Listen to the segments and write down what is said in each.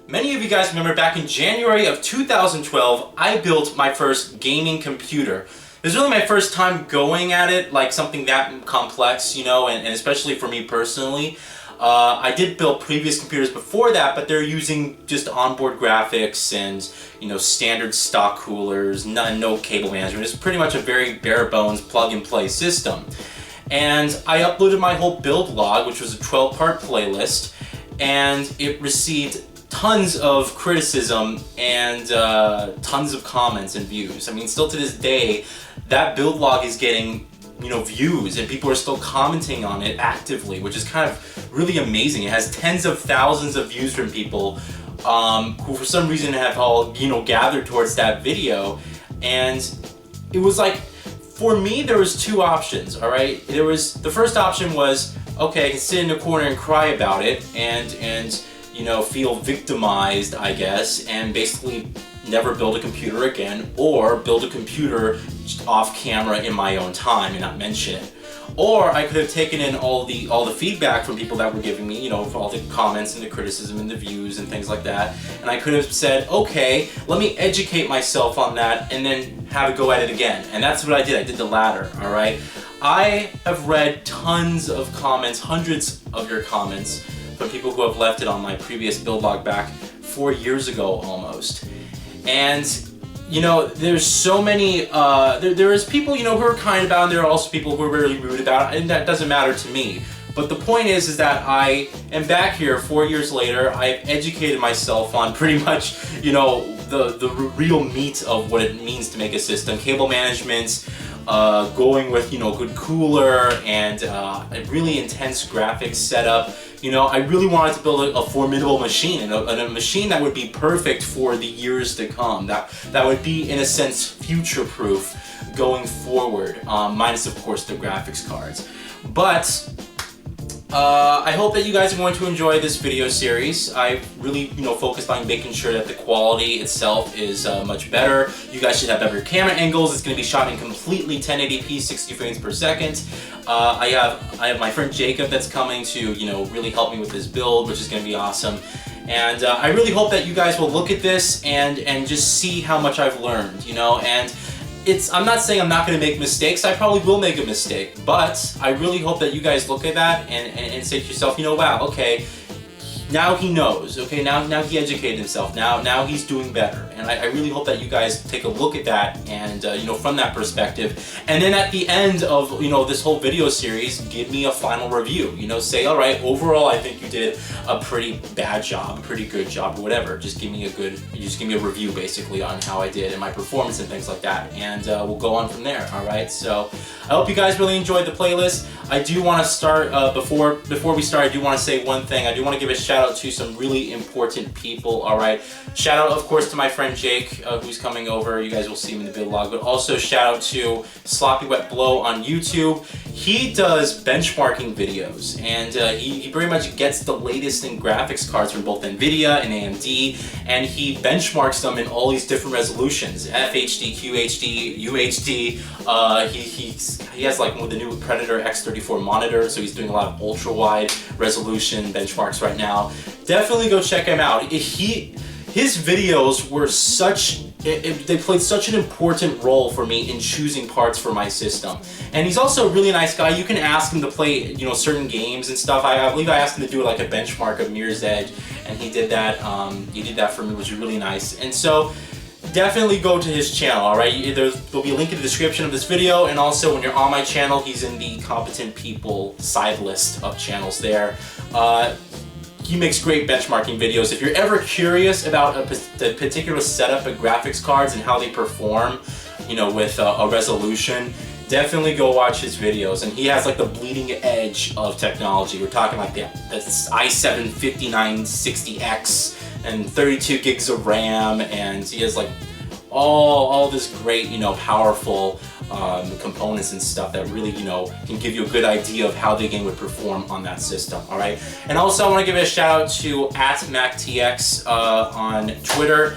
Many of you guys remember back in January of 2012, I built my first gaming computer. It was really my first time going at it, like something that complex, you know, and especially for me personally. I did build previous computers before that, but they're using just onboard graphics and, you know, standard stock coolers, no cable management. It's pretty much a very bare bones plug and play system. And I uploaded my whole build log, which was a 12-part playlist, and it received tons of criticism and tons of comments and views. I mean, still to this day, that build log is getting, you know, views, and people are still commenting on it actively, which is kind of really amazing. It has tens of thousands of views from people who for some reason have all, you know, gathered towards that video. And it was like, for me, there was two options, all right? The first option was, okay, I can sit in a corner and cry about it and you know, feel victimized, I guess, and basically never build a computer again, or build a computer off camera in my own time and not mention it. Or I could have taken in all the feedback from people that were giving me, you know, for all the comments and the criticism and the views and things like that, and I could have said, okay, let me educate myself on that and then have a go at it again. And that's what I did. I did the latter, all right? I have read tons of comments, hundreds of your comments, from people who have left it on my previous build log back 4 years ago almost. And you know, there's so many, there is people, you know, who are kind about it, and there are also people who are really rude about it, and that doesn't matter to me. But the point is that I am back here 4 years later. I've educated myself on pretty much, you know, the real meat of what it means to make a system, cable management, going with, you know, good cooler and a really intense graphics setup. You know, I really wanted to build a formidable machine, and a machine that would be perfect for the years to come, that would be, in a sense, future-proof going forward, minus, of course, the graphics cards. But I hope that you guys are going to enjoy this video series. I really, you know, focused on making sure that the quality itself is much better. You guys should have better camera angles. It's going to be shot in completely 1080p, 60 frames per second. I have my friend Jacob that's coming to, you know, really help me with this build, which is going to be awesome. And I really hope that you guys will look at this and just see how much I've learned, you know. And I'm not saying I'm not going to make mistakes. I probably will make a mistake, but I really hope that you guys look at that and say to yourself, you know, wow, okay, now he knows. Okay, now he educated himself. Now he's doing better. And I really hope that you guys take a look at that and you know, from that perspective. And then at the end of, you know, this whole video series, give me a final review. You know, say, all right, overall, I think you did a pretty bad job, a pretty good job, or whatever. Just give me a review basically on how I did and my performance and things like that. And we'll go on from there. All right. So I hope you guys really enjoyed the playlist. I do want to start before we start. I do want to say one thing. I do want to give a shout out to some really important people. All right. Shout out, of course, to my friend Jake, who's coming over. You guys will see him in the build log. But also shout out to Sloppy Wet Blow on YouTube. He does benchmarking videos, and he pretty much gets the latest in graphics cards from both NVIDIA and AMD, and he benchmarks them in all these different resolutions: FHD, QHD, UHD. He has like the new Predator X34 monitor, so he's doing a lot of ultra wide resolution benchmarks right now. Definitely go check him out. His videos were they played such an important role for me in choosing parts for my system. And he's also a really nice guy. You can ask him to play, you know, certain games and stuff. I believe I asked him to do like a benchmark of Mirror's Edge, and he did that. He did that for me, which was really nice. And so definitely go to his channel, all right? There'll be a link in the description of this video, and also when you're on my channel, he's in the competent people side list of channels there. He makes great benchmarking videos. If you're ever curious about a particular setup of graphics cards and how they perform, you know, with a resolution, definitely go watch his videos. And he has like the bleeding edge of technology. We're talking like the i7 5960X and 32 gigs of RAM, and he has like all this great, you know, powerful components and stuff that really, you know, can give you a good idea of how the game would perform on that system. All right. And also I want to give a shout out to @MacTX on Twitter.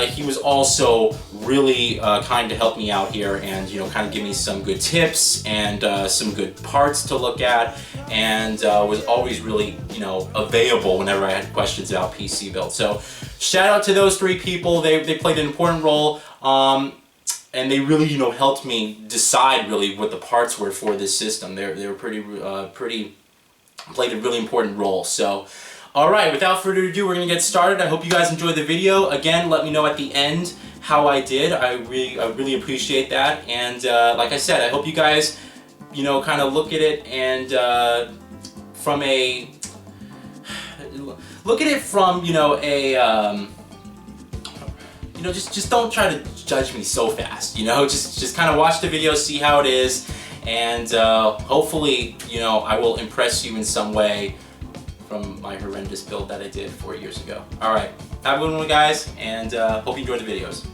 he was also really kind to help me out here and, you know, kind of give me some good tips and some good parts to look at, and was always really, you know, available whenever I had questions about PC build. So shout out to those three people. They played an important role, and they really, you know, helped me decide really what the parts were for this system. They were pretty played a really important role. So alright, without further ado, we're going to get started. I hope you guys enjoyed the video. Again, let me know at the end how I did. I really appreciate that. And like I said, I hope you guys, you know, kind of look at it and from a... Look at it from, you know, a... you know, just don't try to judge me so fast, you know? Just kind of watch the video, see how it is, and hopefully, you know, I will impress you in some way from my horrendous build that I did 4 years ago. Alright, have a good one, guys, and hope you enjoyed the videos.